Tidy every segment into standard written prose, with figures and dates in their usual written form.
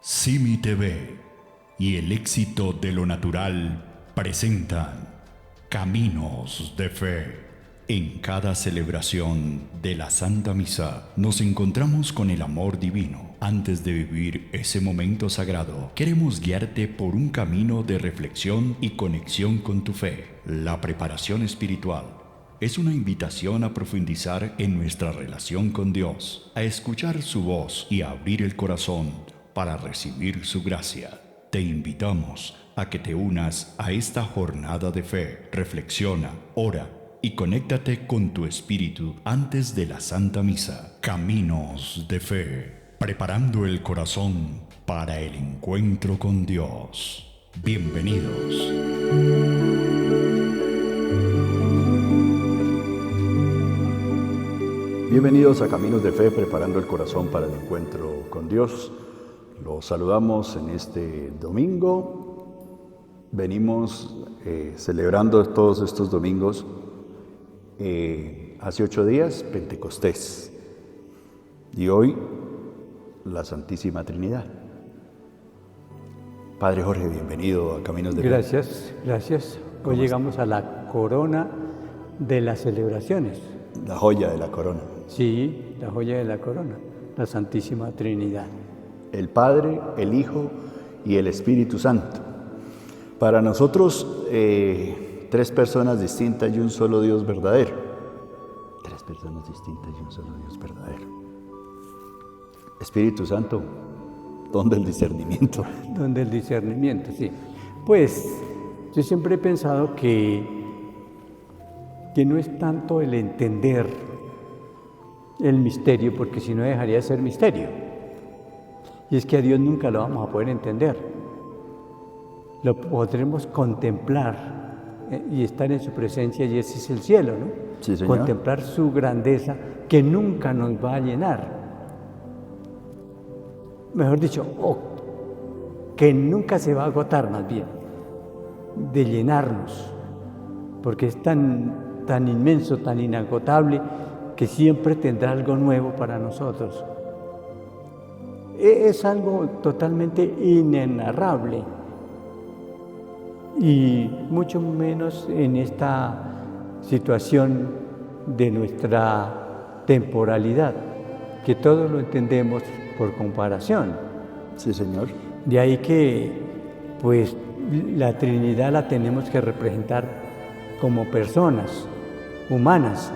Simi TV y El Éxito de lo Natural presentan Caminos de Fe. En cada celebración de la Santa Misa nos encontramos con el amor divino. Antes de vivir ese momento sagrado, queremos guiarte por un camino de reflexión y conexión con tu fe. La preparación espiritual es una invitación a profundizar en nuestra relación con Dios, a escuchar su voz y a abrir el corazón para recibir su gracia. Te invitamos a que te unas a esta jornada de fe. Reflexiona, ora y conéctate con tu espíritu antes de la Santa Misa. Caminos de Fe, preparando el corazón para el encuentro con Dios. Bienvenidos. Bienvenidos a Caminos de Fe, preparando el corazón para el encuentro con Dios. Los saludamos en este domingo. Venimos celebrando todos estos domingos, hace 8 días, Pentecostés. Y hoy, la Santísima Trinidad. Padre Jorge, bienvenido a Caminos de Fe. Gracias. Hoy llegamos a la corona de las celebraciones. La joya de la corona. Sí, la joya de la corona, la Santísima Trinidad. El Padre, el Hijo y el Espíritu Santo. Para nosotros, 3 personas distintas y un solo Dios verdadero. 3 personas distintas y un solo Dios verdadero. Espíritu Santo, ¿dónde el discernimiento? Donde el discernimiento, sí. Pues yo siempre he pensado que no es tanto el entender el misterio, porque si no dejaría de ser misterio. Y es que a Dios nunca lo vamos a poder entender. Lo podremos contemplar y estar en su presencia, y ese es el cielo, ¿no? Sí, señor. Contemplar su grandeza que nunca nos va a llenar. Mejor dicho, que nunca se va a agotar, más bien, de llenarnos, porque es tan inmenso, tan inagotable, que siempre tendrá algo nuevo para nosotros. Es algo totalmente inenarrable, y mucho menos en esta situación de nuestra temporalidad, que todo lo entendemos por comparación. Sí, señor. De ahí que, pues, la Trinidad la tenemos que representar como personas humanas,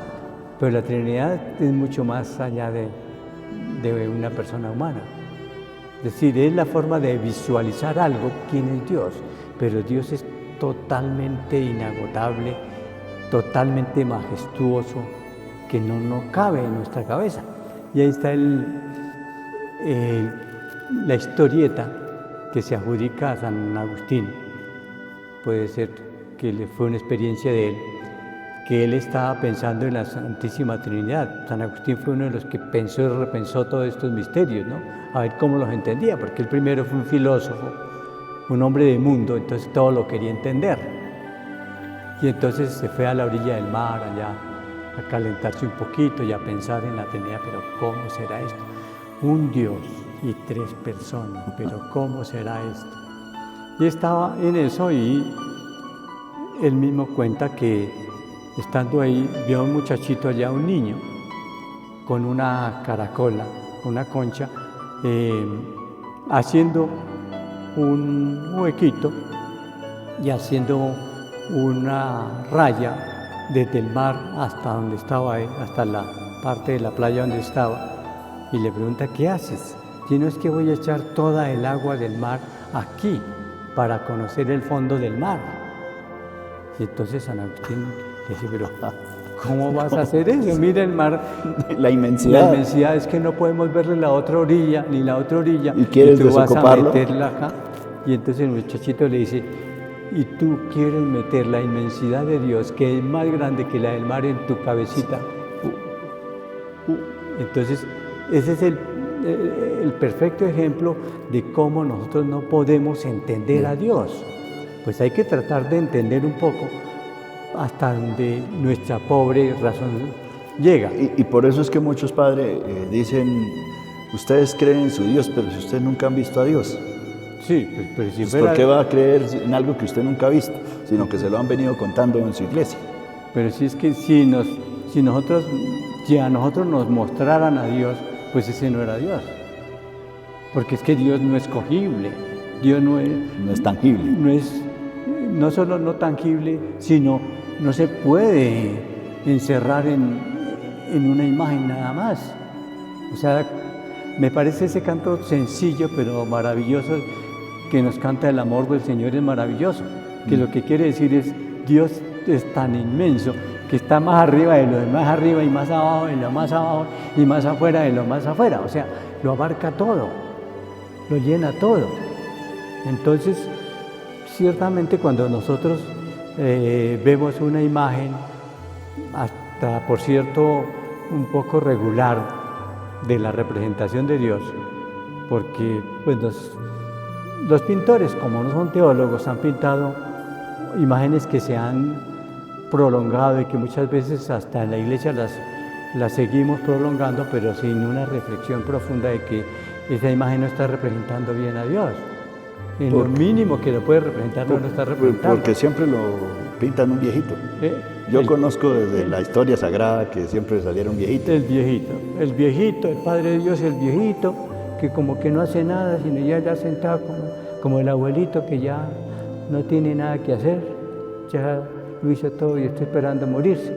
pero la Trinidad es mucho más allá de una persona humana. Es decir, es la forma de visualizar algo, quién es Dios, pero Dios es totalmente inagotable, totalmente majestuoso, que no cabe en nuestra cabeza. Y ahí está la historieta que se adjudica a San Agustín. Puede ser que fue una experiencia de él, que él estaba pensando en la Santísima Trinidad. San Agustín fue uno de los que pensó y repensó todos estos misterios, ¿no? A ver cómo los entendía, porque él primero fue un filósofo, un hombre de mundo, entonces todo lo quería entender. Y entonces se fue a la orilla del mar, allá, a calentarse un poquito y a pensar en la Trinidad. Pero ¿cómo será esto? Un Dios y 3 personas, pero ¿cómo será esto? Y estaba en eso, y él mismo cuenta que estando ahí vio a un muchachito allá, un niño, con una caracola, una concha, haciendo un huequito y haciendo una raya desde el mar hasta donde estaba él, hasta la parte de la playa donde estaba, y le pregunta: ¿qué haces? Si no, es que voy a echar toda el agua del mar aquí para conocer el fondo del mar. Y entonces San Agustín le dice: pero ¿cómo vas a hacer eso? Mira el mar, La inmensidad. la inmensidad es que no podemos verle la otra orilla, ni la otra orilla. ¿Y quieres tú vas a desocuparlo? meterla acá. Y entonces el muchachito le dice: ¿y tú quieres meter la inmensidad de Dios, que es más grande que la del mar, en tu cabecita? Entonces, ese es el perfecto ejemplo de cómo nosotros no podemos entender a Dios. Pues hay que tratar de entender un poco hasta donde nuestra pobre razón llega. Y por eso es que muchos padres dicen: ustedes creen en su Dios, pero si ustedes nunca han visto a Dios, Sí, pues si pues, fuera, ¿por qué va a creer en algo que usted nunca ha visto? Sino que se lo han venido contando en su iglesia. pero si es que si a nosotros nos mostraran a Dios, pues ese no era Dios. Porque es que Dios no es cogible, Dios No es tangible. no solo no tangible, sino no se puede encerrar en una imagen nada más. O sea, me parece ese canto sencillo pero maravilloso que nos canta el amor del Señor es maravilloso, que lo que quiere decir es Dios es tan inmenso que está más arriba de lo más arriba y más abajo de lo más abajo y más afuera de lo más afuera, o sea, lo abarca todo, lo llena todo. Entonces, ciertamente cuando nosotros vemos una imagen, hasta por cierto un poco regular de la representación de Dios, porque pues los pintores, como no son teólogos, han pintado imágenes que se han prolongado y que muchas veces hasta en la iglesia las seguimos prolongando, pero sin una reflexión profunda de que esa imagen no está representando bien a Dios. En lo mínimo que lo puede representar, no lo está representando. Porque siempre lo pintan un viejito. Yo conozco desde la historia sagrada que siempre salieron viejitos. El viejito, el Padre de Dios, el viejito, que como que no hace nada, sino ya sentado como el abuelito que ya no tiene nada que hacer, ya lo hizo todo y está esperando morirse.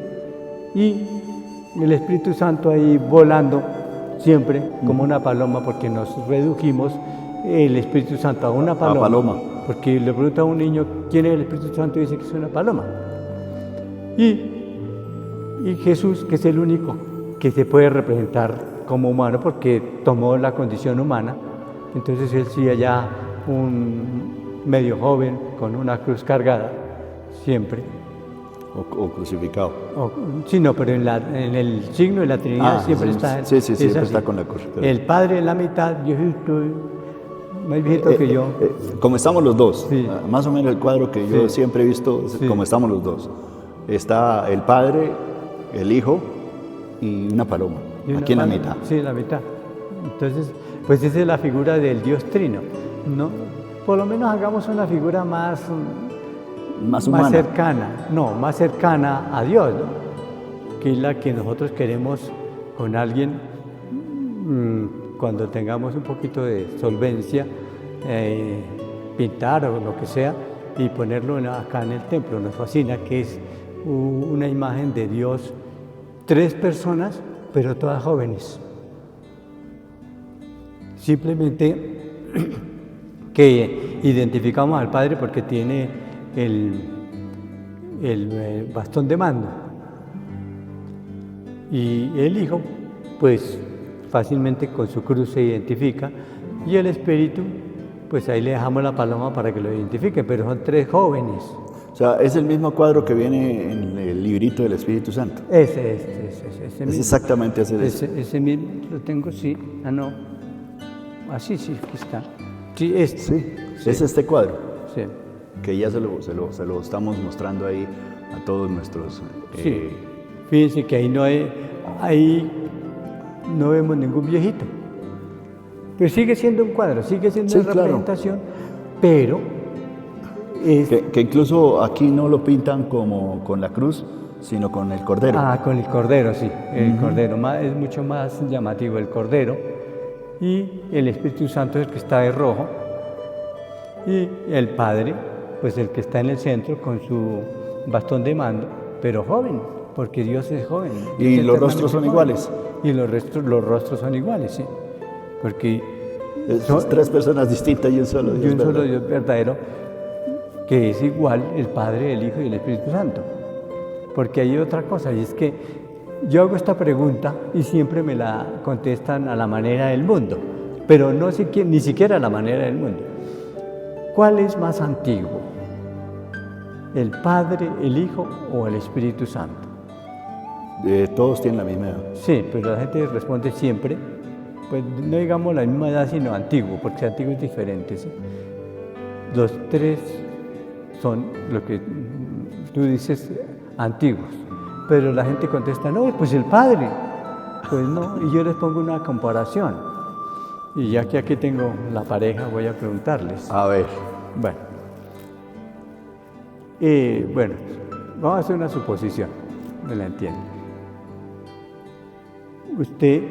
Y el Espíritu Santo ahí volando siempre como una paloma, porque nos redujimos el Espíritu Santo a una paloma. Porque le pregunta a un niño quién es el Espíritu Santo y dice que es una paloma. Y Jesús, que es el único que se puede representar como humano porque tomó la condición humana, entonces él sí allá un medio joven con una cruz cargada, siempre. O crucificado. Sí, no, pero en el signo de la Trinidad siempre está. Sí, siempre está con la cruz. El Padre en la mitad, viejito, más viejito que yo. Como estamos los dos, Sí. más o menos el cuadro que yo siempre he visto, como estamos los dos. Está el Padre, el Hijo y una paloma, aquí en la mitad. Sí, en la mitad. Entonces, pues esa es la figura del Dios Trino, ¿no? Por lo menos hagamos una figura más humana. más cercana a Dios, ¿no? Que es la que nosotros queremos con alguien cuando tengamos un poquito de solvencia, pintar o lo que sea y ponerlo acá en el templo. Nos fascina que es una imagen de Dios, 3 personas, pero todas jóvenes. Simplemente que identificamos al Padre porque tiene el bastón de mando. Y el Hijo, pues fácilmente con su cruz se identifica. Y el Espíritu, pues ahí le dejamos la paloma para que lo identifique, pero son 3 jóvenes. O sea, es el mismo cuadro que viene en el librito del Espíritu Santo. Ese Es mismo. exactamente Ese mismo lo tengo, sí. Ah, no. Así, sí, aquí está. Sí, Sí, es este cuadro. Sí. Que ya se lo estamos mostrando ahí a todos nuestros... Sí. Fíjense que ahí no vemos ningún viejito. Pero sigue siendo un cuadro, sigue siendo una representación, pero que incluso aquí no lo pintan como con la cruz, sino con el cordero. Ah, con el cordero, sí. El cordero es mucho más llamativo el cordero. Y el Espíritu Santo es el que está de rojo. Y el Padre, pues el que está en el centro con su bastón de mando, pero joven, porque Dios es joven. Y los rostros son iguales. Y los rostros son iguales, sí. Porque son 3 personas distintas y un solo Dios. Y un solo Dios verdadero, que es igual el Padre, el Hijo y el Espíritu Santo. Porque hay otra cosa, y es que yo hago esta pregunta y siempre me la contestan a la manera del mundo, pero ni siquiera a la manera del mundo. ¿Cuál es más antiguo? ¿El Padre, el Hijo o el Espíritu Santo? Todos tienen la misma edad. Sí, pero la gente responde siempre, pues no digamos la misma edad, sino antiguo, porque antiguo es diferente, ¿sí? Los 3 son lo que tú dices antiguos, pero la gente contesta, no, pues el Padre. Pues no, y yo les pongo una comparación. Y ya que aquí tengo la pareja, voy a preguntarles. A ver, Bueno, vamos a hacer una suposición, me la entiendo. Usted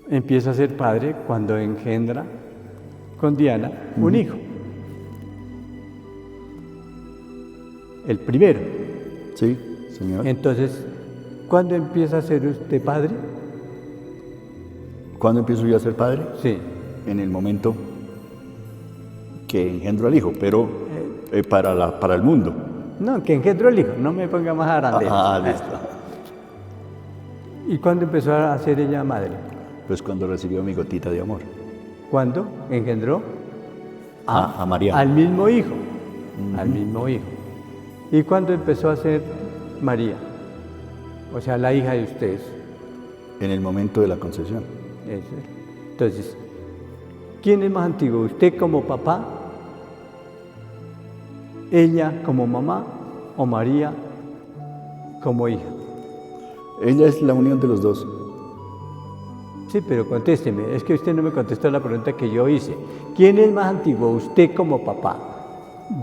empieza a ser padre cuando engendra con Diana un hijo. El primero. sí, señor. Entonces, ¿cuándo empieza a ser usted padre? ¿Cuándo empiezo yo a ser padre? Sí. En el momento que engendro al hijo, pero para el mundo. No, que engendró el hijo, no me ponga más grande. Listo. ¿Y cuándo empezó a ser ella madre? Pues cuando recibió mi gotita de amor. ¿Cuándo engendró? A María. Al mismo hijo. Al mismo hijo. ¿Y cuándo empezó a ser María? O sea, la hija de ustedes. En el momento de la concepción. Eso es. Entonces, ¿quién es más antiguo? ¿Usted como papá? ¿Ella como mamá? ¿O María como hija? Ella es la unión de los dos. Sí, pero contésteme, es que usted no me contestó la pregunta que yo hice. ¿Quién es más antiguo, usted como papá,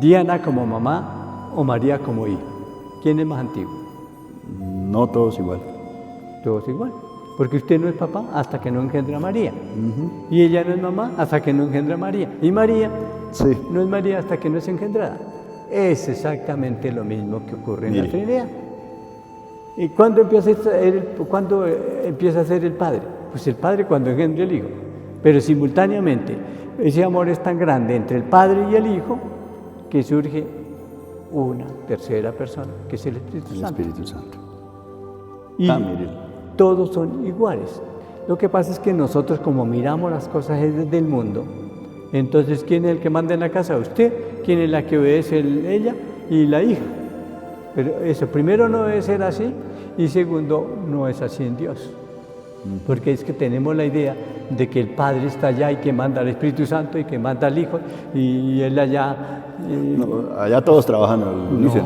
Diana como mamá o María como hija? ¿Quién es más antiguo? No todos igual. Todos igual, porque usted no es papá hasta que no engendra a María. Y ella no es mamá hasta que no engendra a María. Y María Sí. no es María hasta que no es engendrada. Es exactamente lo mismo que ocurre en la Trinidad. ¿Y cuándo empieza a ser el Padre? Pues el Padre cuando engendra el Hijo. Pero simultáneamente, ese amor es tan grande entre el Padre y el Hijo que surge una tercera persona, que es el Espíritu Santo. El Espíritu Santo. Y mire. todos son iguales. Lo que pasa es que nosotros, como miramos las cosas desde el mundo, entonces, ¿quién es el que manda en la casa? Usted. ¿Quién es la que obedece? Ella y la hija. Pero eso, primero, no debe ser así, y segundo, no es así en Dios. Porque es que tenemos la idea de que el Padre está allá y que manda al Espíritu Santo y que manda al Hijo, y Él allá... No, allá todos trabajan al unísono.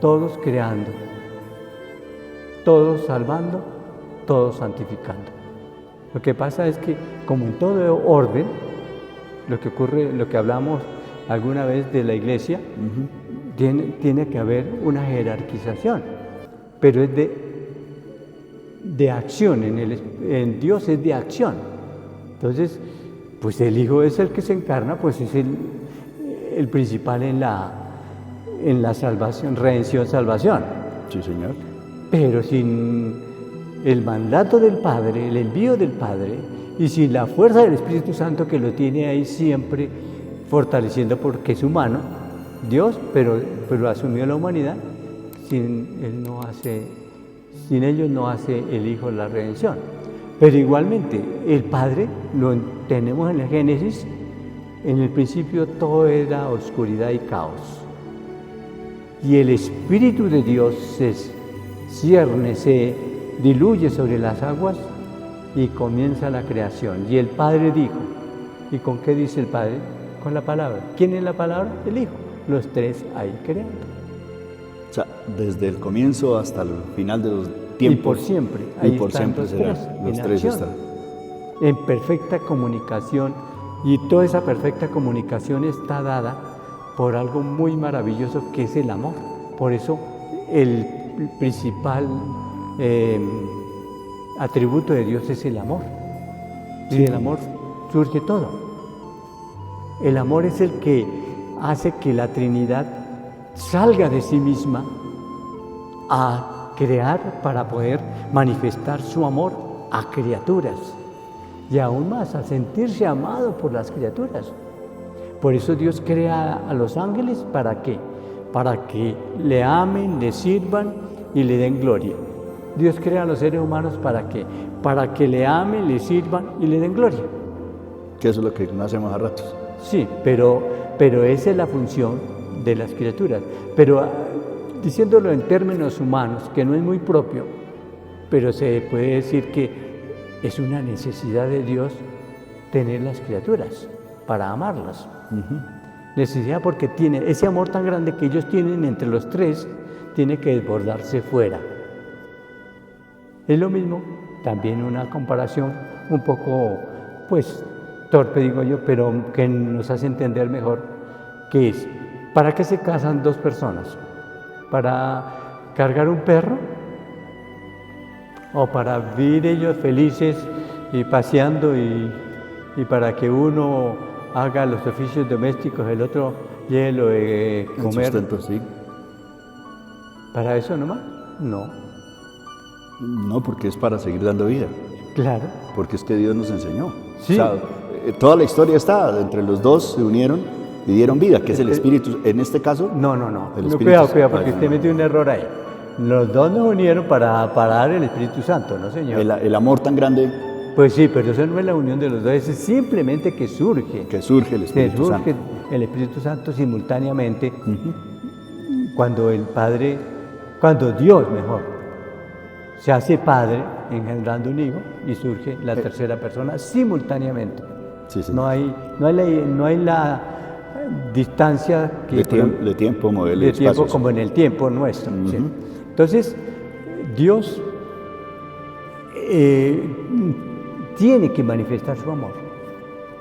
Todos creando, todos salvando, todos santificando. Lo que pasa es que, como en todo orden, lo que ocurre, lo que hablamos alguna vez de la iglesia, tiene que haber una jerarquización, pero es de acción, en Dios es de acción. Entonces, pues el Hijo es el que se encarna, pues es el principal en la salvación, redención, salvación. Sí, señor. Pero sin el mandato del Padre, el envío del Padre, y sin la fuerza del Espíritu Santo que lo tiene ahí siempre fortaleciendo, porque es humano, Dios, pero asumió la humanidad, sin ellos no hace el Hijo la redención. Pero igualmente, el Padre, lo tenemos en el Génesis, en el principio todo era oscuridad y caos. Y el Espíritu de Dios se cierne, se diluye sobre las aguas y comienza la creación. Y el Padre dijo, ¿y con qué dice el Padre? Con la palabra. ¿Quién es la palabra? El Hijo. Los tres ahí creando. O sea, desde el comienzo hasta el final de los tiempos. Y por siempre. Y Ahí por están siempre serán. Los tres acción, estarán. en perfecta comunicación. Y toda esa perfecta comunicación está dada por algo muy maravilloso que es el amor. Por eso el principal atributo de Dios es el amor. Y del amor surge todo. El amor es el que hace que la Trinidad salga de sí misma a crear para poder manifestar su amor a criaturas y aún más a sentirse amado por las criaturas. Por eso Dios crea a los ángeles, ¿para qué? Para que le amen, le sirvan y le den gloria. Dios crea a los seres humanos, ¿para qué? Para que le amen, le sirvan y le den gloria. Que eso es lo que no hacemos a ratos. Sí, pero esa es la función de las criaturas. Pero diciéndolo en términos humanos, que no es muy propio, pero se puede decir que es una necesidad de Dios tener las criaturas para amarlas. Necesidad porque tiene ese amor tan grande que ellos tienen entre los tres, tiene que desbordarse fuera. Es lo mismo, también una comparación un poco, pues, torpe, digo yo, pero que nos hace entender mejor, que es, ¿para qué se casan dos personas? ¿Para cargar un perro? ¿O para vivir ellos felices y paseando y para que uno haga los oficios domésticos, el otro lleve lo de comer? El sustento, sí. ¿Para eso nomás? No. No, porque es para seguir dando vida. Claro. Porque es que Dios nos enseñó. Sí. O sea, toda la historia está, entre los dos se unieron y dieron vida, que es el Espíritu, en este caso. No. El No, Espíritu cuidado, porque Santo. usted metió un error ahí. Los dos nos unieron para dar el Espíritu Santo, ¿no, señor? El amor tan grande Pues sí, pero eso no es la unión de los dos, es simplemente que surge. que surge el Espíritu surge Santo. el Espíritu Santo simultáneamente cuando cuando Dios se hace Padre engendrando un hijo y surge la tercera persona simultáneamente. Sí, sí. No hay la distancia que De tiempo, modelo y de tiempo espacio. como en el tiempo nuestro. ¿sí? Entonces, Dios tiene que manifestar su amor.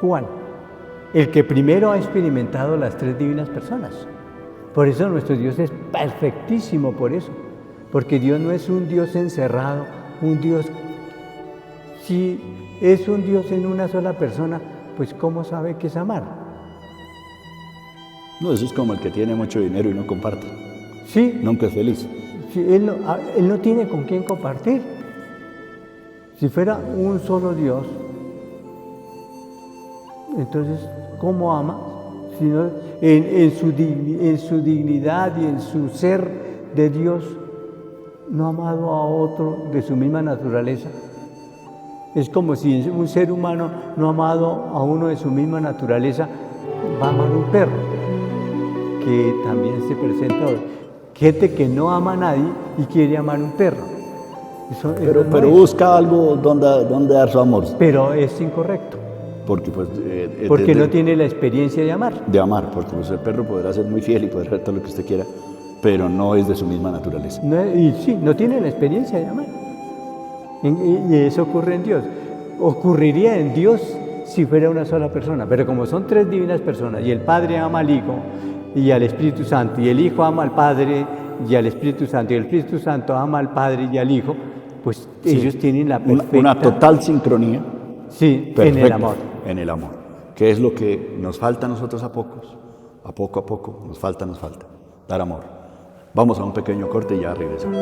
¿Cuál? El que primero ha experimentado las tres divinas personas. Por eso nuestro Dios es perfectísimo, por eso. Porque Dios no es un Dios encerrado, un Dios... Si es un Dios en una sola persona, pues ¿cómo sabe qué es amar? No, eso es como el que tiene mucho dinero y no comparte. Sí, Nunca es feliz. sí, él no tiene con quién compartir. Si fuera un solo Dios, entonces, ¿cómo ama? Si no, en su dignidad y en su ser de Dios, no ha amado a otro de su misma naturaleza. Es como si un ser humano no amado a uno de su misma naturaleza, va a amar un perro, que también se presenta hoy. Gente que no ama a nadie y quiere amar un perro. Eso Pero no es. busca algo donde dar su amor. Pero es incorrecto, Porque pues... porque no tiene la experiencia de amar. De amar, porque pues, el perro podrá ser muy fiel y poder hacer todo lo que usted quiera, pero no es de su misma naturaleza. Y sí, no tiene la experiencia de amar. Y eso ocurre en Dios. Ocurriría en Dios si fuera una sola persona, pero como son tres divinas personas y el Padre ama al Hijo y al Espíritu Santo y el Hijo ama al Padre y al Espíritu Santo y el Espíritu Santo ama al Padre y al Hijo, pues Sí. ellos tienen la perfecta... Una total sincronía. Sí, Perfecta, en el amor. En el amor. Que es lo que nos falta a nosotros a poco, nos falta, dar amor. Vamos a un pequeño corte y ya regresamos.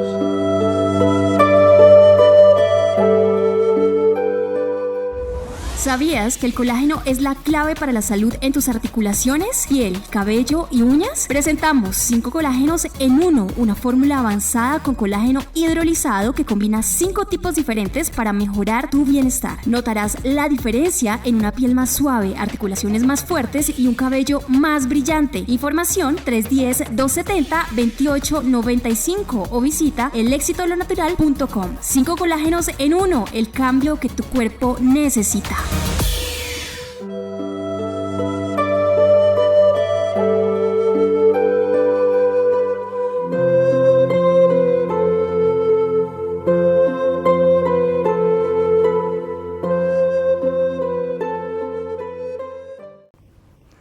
¿Sabías que el colágeno es la clave para la salud en tus articulaciones, piel, cabello y uñas? Presentamos 5 colágenos en uno, una fórmula avanzada con colágeno hidrolizado que combina 5 tipos diferentes para mejorar tu bienestar. Notarás la diferencia en una piel más suave, articulaciones más fuertes y un cabello más brillante. Información 310-270-2895 o visita elexitolonatural.com. 5 colágenos en uno, el cambio que tu cuerpo necesita.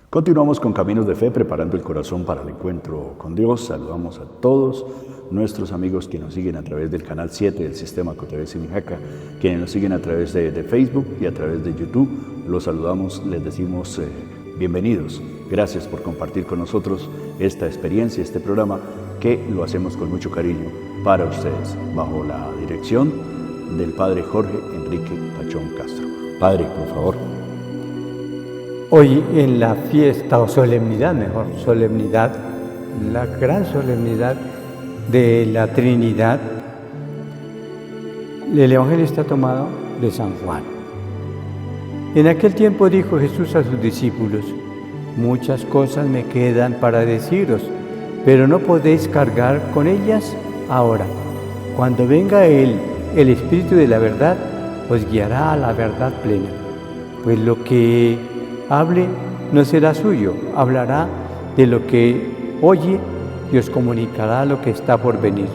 Continuamos con Caminos de Fe, preparando el corazón para el encuentro con Dios. Saludamos a todos nuestros amigos que nos siguen a través del canal 7 del Sistema COTV Simijaca, quienes nos siguen a través de Facebook y a través de YouTube. Los saludamos, les decimos bienvenidos. Gracias por compartir con nosotros esta experiencia, este programa, que lo hacemos con mucho cariño para ustedes, bajo la dirección del Padre Jorge Enrique Pachón Castro. Padre, por favor. Hoy en la fiesta, o solemnidad mejor, solemnidad, la gran solemnidad de la Trinidad, el Evangelio está tomado de San Juan. En aquel tiempo dijo Jesús a sus discípulos: muchas cosas me quedan para deciros, pero no podéis cargar con ellas ahora. Cuando venga Él, el Espíritu de la verdad, os guiará a la verdad plena. Pues lo que hable no será suyo, hablará de lo que oye y os comunicará lo que está por venir.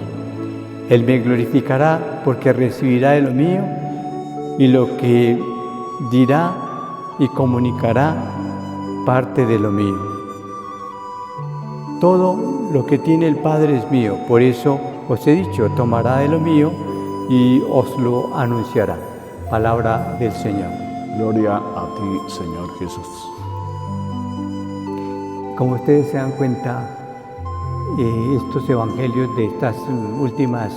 Él me glorificará porque recibirá de lo mío y lo que dirá y comunicará parte de lo mío. Todo lo que tiene el Padre es mío, por eso os he dicho, tomará de lo mío y os lo anunciará. Palabra del Señor. Gloria a ti, Señor Jesús. Como ustedes se dan cuenta, estos evangelios de estas últimas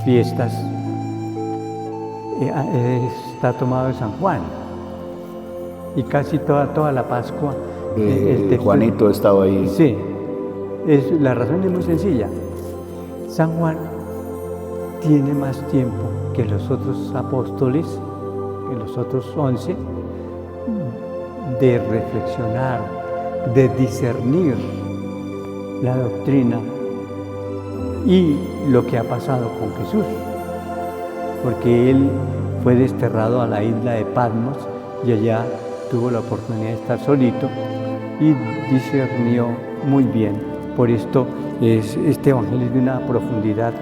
fiestas está tomado de San Juan, y casi toda la Pascua el texto, Juanito estaba ahí. Sí, la razón es muy sencilla. San Juan tiene más tiempo que los otros apóstoles, que los otros 11, de reflexionar, de discernir la doctrina y lo que ha pasado con Jesús, porque él fue desterrado a la isla de Patmos y allá tuvo la oportunidad de estar solito y discernió muy bien. Por esto este evangelio es de una profundidad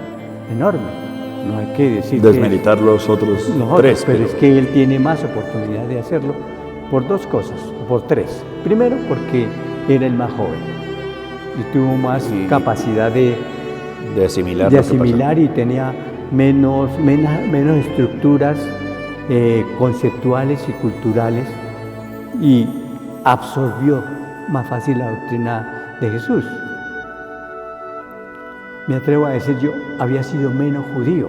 enorme. No hay que decir desmeritar los otros tres, pero es que él tiene más oportunidad de hacerlo por dos cosas, o por tres. Primero, porque era el más joven y tuvo más capacidad de asimilar y tenía menos estructuras conceptuales y culturales, y absorbió más fácil la doctrina de Jesús. Me atrevo a decir, yo había sido menos judío,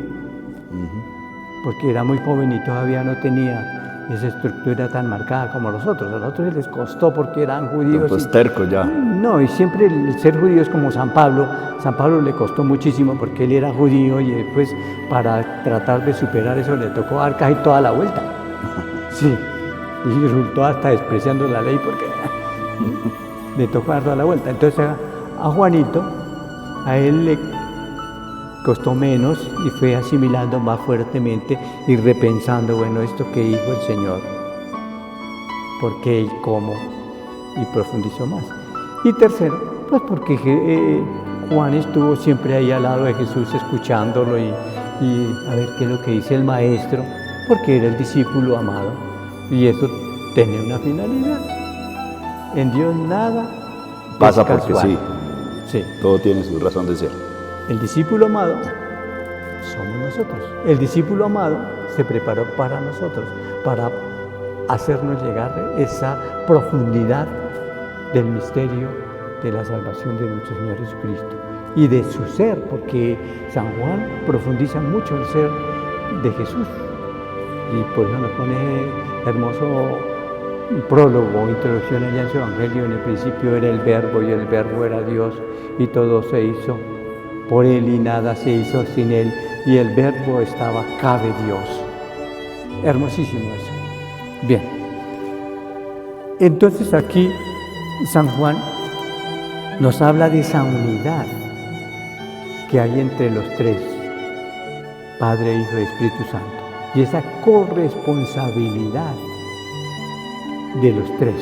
porque era muy joven y todavía no tenía esa estructura tan marcada como los otros. A los otros les costó porque eran judíos. Pues terco ya. No, y siempre el ser judío es como San Pablo. San Pablo le costó muchísimo porque él era judío y después para tratar de superar eso le tocó dar casi toda la vuelta. Sí, y resultó hasta despreciando la ley porque le tocó dar toda la vuelta. Entonces a Juanito, a él le costó menos y fue asimilando más fuertemente y repensando, bueno, esto que dijo el Señor, por qué y cómo, y profundizó más. Y tercero, pues porque Juan estuvo siempre ahí al lado de Jesús escuchándolo y a ver qué es lo que dice el Maestro, porque era el discípulo amado y eso tenía una finalidad. En Dios nada pasa porque sí. Sí. Todo tiene su razón de ser. El discípulo amado somos nosotros. El discípulo amado se preparó para nosotros, para hacernos llegar esa profundidad del misterio de la salvación de nuestro Señor Jesucristo y de su ser, porque San Juan profundiza mucho el ser de Jesús y por eso nos pone hermoso prólogo, introducción allá en su Evangelio. En el principio era el Verbo y el Verbo era Dios y todo se hizo por Él y nada se hizo sin Él y el Verbo estaba, cabe Dios. Hermosísimo eso. Bien. Entonces aquí San Juan nos habla de esa unidad que hay entre los tres, Padre, Hijo y Espíritu Santo, y esa corresponsabilidad de los tres,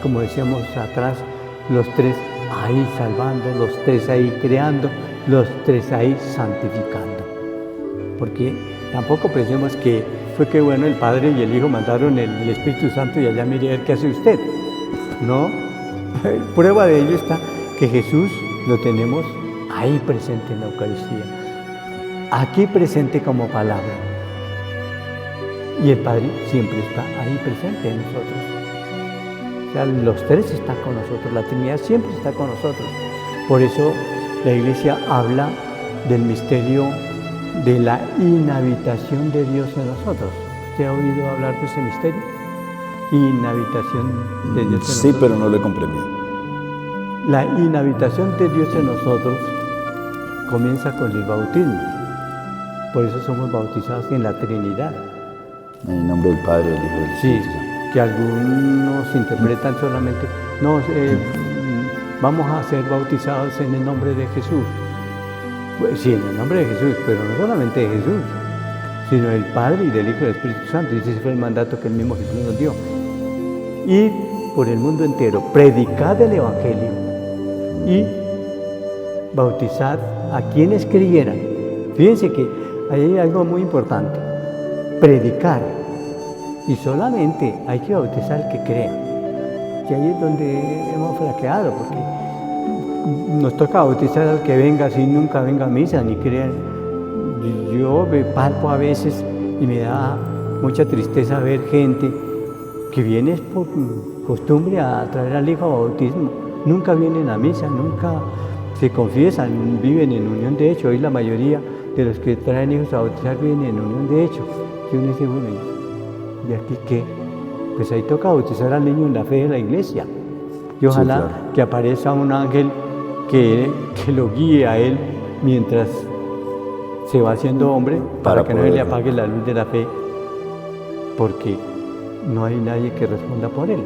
como decíamos atrás, los tres ahí salvando, los tres ahí creando, los tres ahí santificando. Porque tampoco pensemos que fue que bueno, el Padre y el Hijo mandaron el Espíritu Santo y allá mire a ver qué hace usted. No, prueba de ello está que Jesús lo tenemos ahí presente en la Eucaristía, aquí presente como palabra. Y el Padre siempre está ahí presente en nosotros. O sea, los tres están con nosotros, la Trinidad siempre está con nosotros. Por eso la Iglesia habla del misterio de la inhabitación de Dios en nosotros. ¿Usted ha oído hablar de ese misterio? Inhabitación de Dios en nosotros. Sí, pero no lo he comprendido. La inhabitación de Dios en nosotros comienza con el bautismo. Por eso somos bautizados en la Trinidad. En el nombre del Padre, del Hijo y del Espíritu Santo. Que algunos interpretan solamente, no, vamos a ser bautizados en el nombre de Jesús. Pues sí, en el nombre de Jesús, pero no solamente de Jesús, sino del Padre y del Hijo y del Espíritu Santo. Y ese fue el mandato que el mismo Jesús nos dio. Ir por el mundo entero, predicad el Evangelio y bautizad a quienes creyeran. Fíjense que ahí hay algo muy importante, predicar. y solamente hay que bautizar al que crea. Y ahí es donde hemos flaqueado, porque nos toca bautizar al que venga, si nunca venga a misa, ni crea. Yo me palpo a veces y me da mucha tristeza ver gente que viene por costumbre a traer al hijo a bautismo. Nunca vienen a misa, nunca se confiesan, viven en unión de hecho. Hoy la mayoría de los que traen hijos a bautizar viven en unión de hecho. Y uno dice, bueno, ¿y aquí qué? Pues ahí toca bautizar al niño en la fe de la iglesia. Y ojalá Sí, claro, que aparezca un ángel que lo guíe a él mientras se va haciendo hombre, para que no se le apague la luz de la fe, porque no hay nadie que responda por él.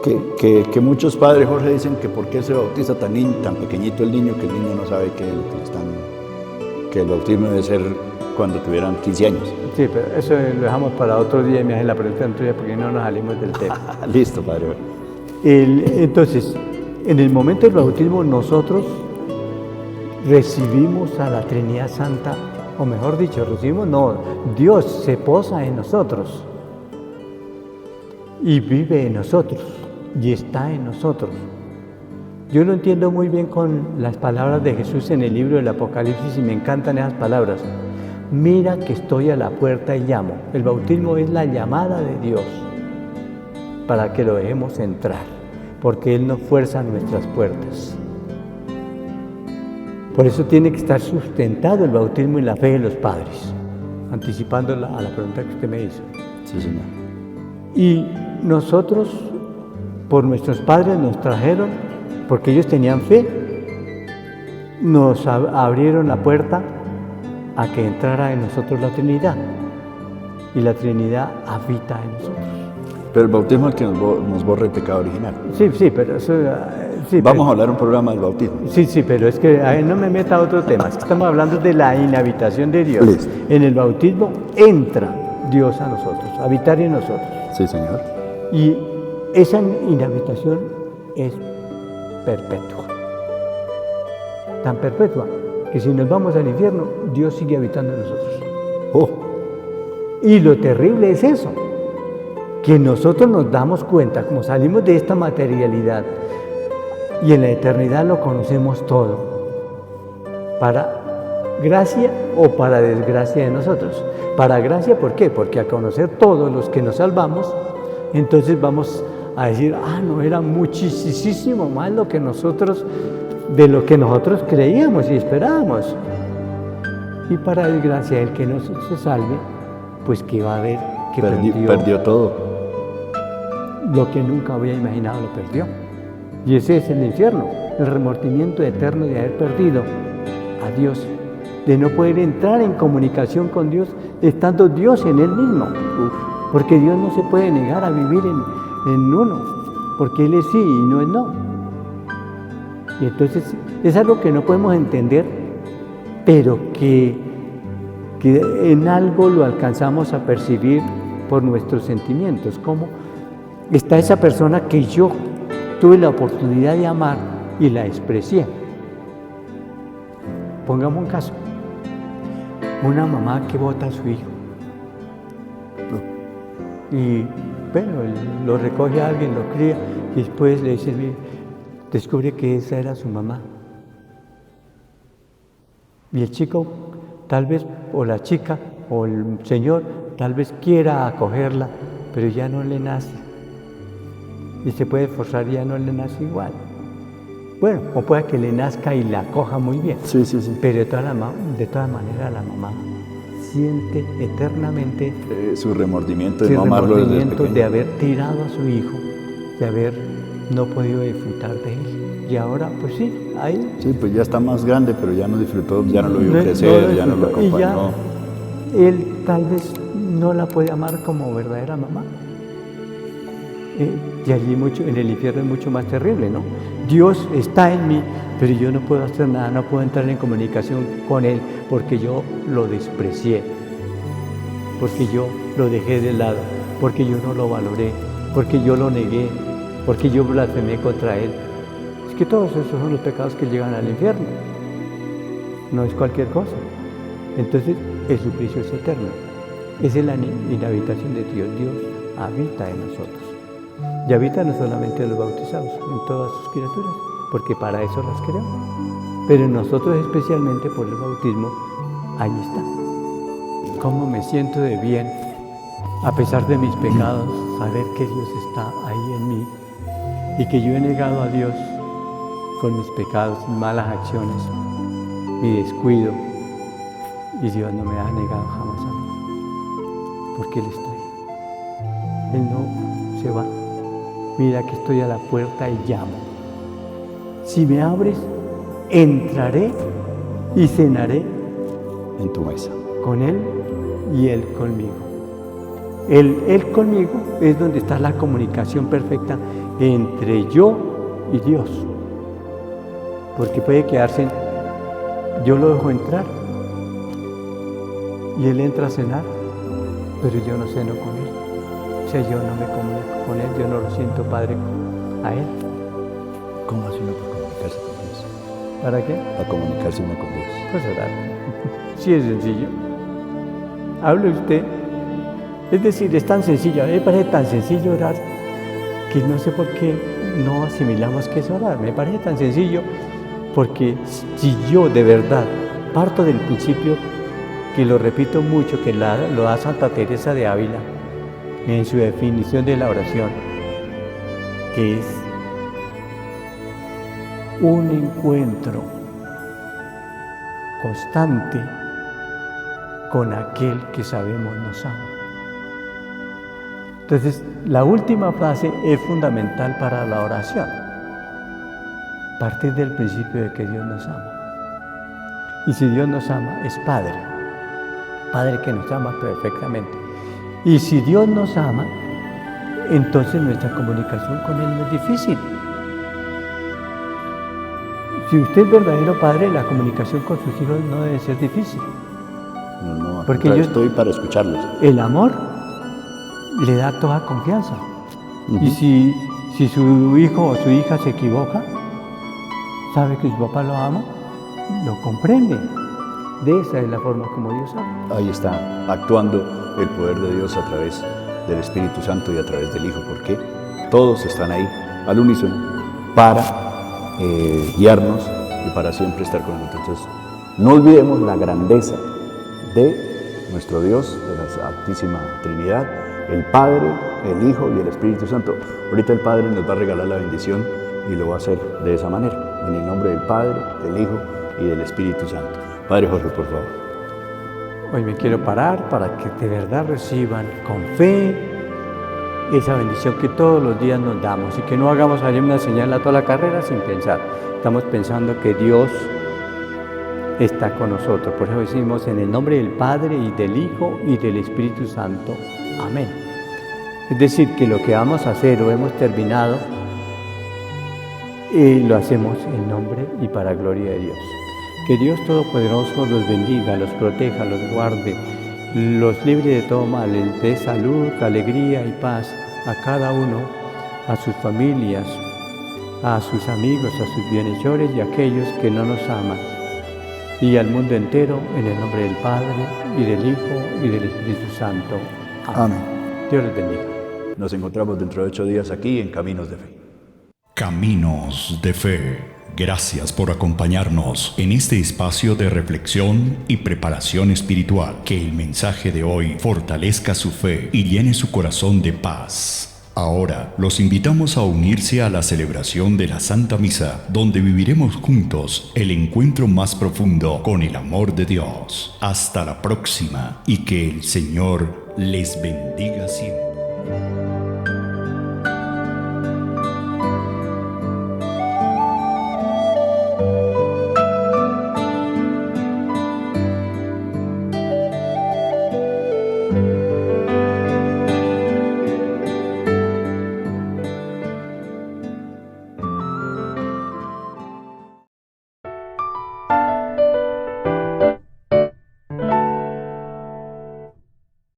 que muchos padres, Jorge, dicen que por qué se bautiza tan pequeñito el niño, que el niño no sabe que el bautismo debe ser cuando tuvieran 15 años. Sí, pero eso lo dejamos para otro día y me hacen la pregunta otro día porque no nos salimos del tema. Listo, padre. Entonces, en el momento del bautismo nosotros recibimos a la Trinidad Santa, o mejor dicho, Dios se posa en nosotros y vive en nosotros y está en nosotros. Yo lo entiendo muy bien con las palabras de Jesús en el libro del Apocalipsis y me encantan esas palabras. Mira que estoy a la puerta y llamo. El bautismo es la llamada de Dios para que lo dejemos entrar, porque Él no fuerza nuestras puertas. Por eso tiene que estar sustentado el bautismo en la fe de los padres, anticipando a la pregunta que usted me hizo. Sí, señor. Y nosotros, por nuestros padres nos trajeron, porque ellos tenían fe, nos abrieron la puerta a que entrara en nosotros la Trinidad. Y la Trinidad habita en nosotros. Pero el bautismo es el que nos borra el pecado original. Sí, pero eso... Sí, Vamos a hablar un programa del bautismo. Sí, pero es que no me meta a otro tema. Es que estamos hablando de la inhabitación de Dios. Listo. En el bautismo entra Dios a nosotros, a habitar en nosotros. Sí, señor. Y esa inhabitación es perpetua. Tan perpetua que si nos vamos al infierno, Dios sigue habitando en nosotros. Oh, Y lo terrible es eso, que nosotros nos damos cuenta, como salimos de esta materialidad, y en la eternidad lo conocemos todo, para gracia o para desgracia de nosotros. Para gracia, ¿por qué? Porque al conocer todos los que nos salvamos, entonces vamos a decir, no, era muchísimo más de lo que nosotros creíamos y esperábamos. Y para desgracia, el que no se salve, pues que va a ver que perdió todo. Lo que nunca había imaginado lo perdió. Y ese es el infierno, el remordimiento eterno de haber perdido a Dios, de no poder entrar en comunicación con Dios, estando Dios en Él mismo. Porque Dios no se puede negar a vivir en uno, porque Él es sí y no es no. Y entonces es algo que no podemos entender, pero que en algo lo alcanzamos a percibir por nuestros sentimientos, como está esa persona que yo tuve la oportunidad de amar y la desprecié. Pongamos un caso, una mamá que bota a su hijo y bueno, lo recoge a alguien, lo cría y después le dice, mire, descubre que esa era su mamá. Y el chico tal vez, o la chica, o el señor, tal vez quiera acogerla, pero ya no le nace. Y se puede forzar y ya no le nace igual. Bueno, o pueda que le nazca y la acoja muy bien. Sí. Pero de todas maneras la mamá siente eternamente su remordimiento de ese no amarlo desde remordimiento pequeño. de haber tirado a su hijo, de haber no podido disfrutar de él. Y ahora, pues sí, ahí... Sí, pues ya está más grande, pero ya no disfrutó, ya no lo vio crecer, ya no lo acompañó. Y ya él tal vez no la puede amar como verdadera mamá. Y allí en el infierno es mucho más terrible, ¿no? Dios está en mí, pero yo no puedo hacer nada, no puedo entrar en comunicación con Él porque yo lo desprecié, porque yo lo dejé de lado, porque yo no lo valoré, porque yo lo negué, porque yo blasfemé contra Él. Es que todos esos son los pecados que llegan al infierno, no es cualquier cosa. Entonces el suplicio es eterno, esa es la inhabitación de Dios. Dios habita en nosotros. Y habita no solamente en los bautizados, en todas sus criaturas, porque para eso las creó. Pero en nosotros especialmente por el bautismo, ahí está. ¿Cómo me siento de bien, a pesar de mis pecados, saber que Dios está ahí en mí y que yo he negado a Dios con mis pecados, mis malas acciones, mi descuido, y Dios no me ha negado jamás a mí, porque Él está ahí. Él no se va. Mira que estoy a la puerta y llamo. Si me abres, entraré y cenaré En tu mesa. con Él y Él conmigo. Él conmigo es donde está la comunicación perfecta entre yo y Dios. Porque puede quedarse en, yo lo dejo entrar y Él entra a cenar, pero yo no ceno con Él. O sea, yo no me comunico con Él, yo no lo siento Padre a Él. ¿Cómo hace uno para comunicarse con Dios? ¿Para qué? Para comunicarse uno con Dios. Pues orar. Sí es sencillo. Hable usted. Es decir, es tan sencillo, a mí me parece tan sencillo orar que no sé por qué no asimilamos que es orar. Me parece tan sencillo porque si yo de verdad parto del principio, que lo repito mucho, que lo da Santa Teresa de Ávila en su definición de la oración, que es un encuentro constante con aquel que sabemos nos ama. Entonces, la última frase es fundamental para la oración. Partir del principio de que Dios nos ama. Y si Dios nos ama, es Padre. Padre que nos ama perfectamente. Y si Dios nos ama, entonces nuestra comunicación con Él no es difícil. Si usted es verdadero Padre, la comunicación con sus hijos no debe ser difícil. No, porque yo estoy para escucharlos. El amor le da toda confianza. Y si su hijo o su hija se equivoca, sabe que su papá lo ama, lo comprende. De esa es la forma como Dios ama. Ahí está actuando el poder de Dios a través del Espíritu Santo y a través del Hijo, porque todos están ahí al unísono para guiarnos y para siempre estar con nosotros. Entonces, no olvidemos la grandeza de nuestro Dios, de la Santísima Trinidad, el Padre, el Hijo y el Espíritu Santo. Ahorita el Padre nos va a regalar la bendición y lo va a hacer de esa manera, en el nombre del Padre, del Hijo y del Espíritu Santo. Padre Jorge, por favor. Hoy me quiero parar para que de verdad reciban con fe esa bendición que todos los días nos damos y que no hagamos ayer una señal a toda la carrera sin pensar. Estamos pensando que Dios está con nosotros. Por eso decimos en el nombre del Padre y del Hijo y del Espíritu Santo. Amén. Es decir, que lo que vamos a hacer o hemos terminado, lo hacemos en nombre y para gloria de Dios. Que Dios Todopoderoso los bendiga, los proteja, los guarde, los libre de todo mal, les dé salud, alegría y paz a cada uno, a sus familias, a sus amigos, a sus bienhechores y a aquellos que no nos aman. Y al mundo entero, en el nombre del Padre, y del Hijo, y del Espíritu Santo. Amén. Dios les bendiga. Nos encontramos dentro de 8 días aquí en Caminos de Fe. Caminos de Fe. Gracias por acompañarnos en este espacio de reflexión y preparación espiritual. Que el mensaje de hoy fortalezca su fe y llene su corazón de paz. Ahora los invitamos a unirse a la celebración de la Santa Misa, donde viviremos juntos el encuentro más profundo con el amor de Dios. Hasta la próxima y que el Señor les bendiga siempre.